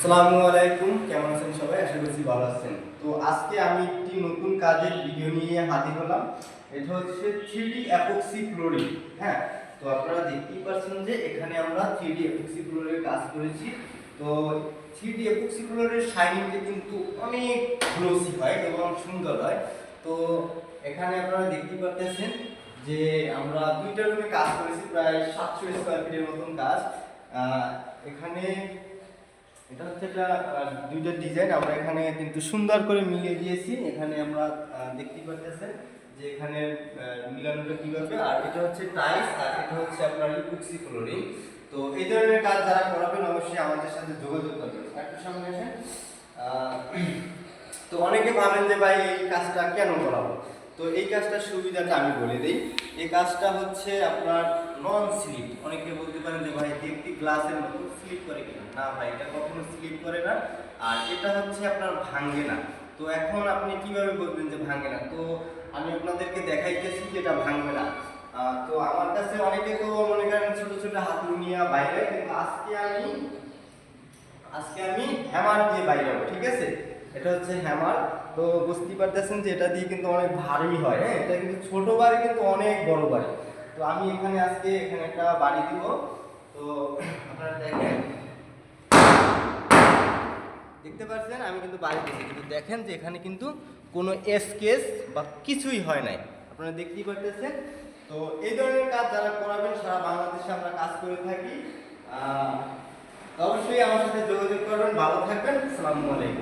আসসালামু আলাইকুম, কেমন আছেন সবাই? আশা করছি ভালো আছেন। তো আজকে আমি একটি নতুন কাজের ভিডিও নিয়ে হাজির হলাম। এটা হচ্ছে 3D এপক্সি ফ্লোরিং। হ্যাঁ, তো আপনারা দেখতেই পাচ্ছেন যে এখানে আমরা 3D এপক্সি ফ্লোরের কাজ করেছি। তো 3D এপক্সি ফ্লোরের শাইনিংটা কিন্তু অনেক গ্লোসি হয় এবং সুন্দর হয়। তো এখানে আপনারা দেখতেই পাচ্ছেন যে আমরা দুইটা রুমে কাজ করেছি, প্রায় 700 স্কয়ার ফিটের মতন কাজ। এখানে এটা হচ্ছে একটা দুইটা ডিজাইন আমরা এখানে কিন্তু সুন্দর করে মিলিয়ে দিয়েছি। এখানে আমরা দেখতেই পাচ্ছেন যে এখানে মিলানোটা কিভাবে। আর এটা হচ্ছে টাইলস, আর এটা হচ্ছে আপনার ইপক্সি ফ্লোরিং। তো এই ধরনের কাজ যারা করাবেন অবশ্যই আমাদের সাথে যোগাযোগ করবেন। একটু সামনে আসেন। তো অনেকে ভাবেন যে ভাই এই কাজটা কেন করাবো। তো এই কাজটার সুবিধাটা আমি বলে দিই। এই কাজটা হচ্ছে আপনার নন স্লিপ। অনেকে বলতে পারেন যে ভাই দেখতে গ্লাসের মতো স্লিপ করে কিনা। না ভাই, এটা কখনো স্লিপ করে না। আর এটা হচ্ছে আপনার ভাঙে না। তো এখন আপনি কিভাবে বলবেন যে ভাঙে না? তো আমি আপনাদেরকে দেখাইতেছি যে এটা ভাঙবে না। তো আমার কাছে অনেকে তো মনে করেন ছোট ছোট হাতুড়ি নিয়ে বাইরে, কিন্তু আজকে আমি হ্যামার দিয়ে বাইরে হবো, ঠিক আছে? এটা হচ্ছে হ্যামার। তো বুঝতেই পারতেছেন যে এটা দিয়ে কিন্তু অনেক ভারী হয়। হ্যাঁ, এটা কিন্তু ছোট বাড়ি কিন্তু অনেক বড় বাড়ি। তো আমি এখানে একটা বাড়ি দিব। তো আপনারা দেখতে পাচ্ছেন আমি কিন্তু বাড়ি দিচ্ছি, কিন্তু দেখেন যে এখানে কিন্তু কোনো স্কেচ বা কিছুই হয় নাই। আপনারা দেখতেই পারতেছেন। তো এই ধরনের কাজ যারা করাবেন সারা বাংলাদেশে আমরা কাজ করে থাকি। অবশ্যই আমার সাথে যোগাযোগ করবেন। ভালো থাকবেন। আসসালামু আলাইকুম।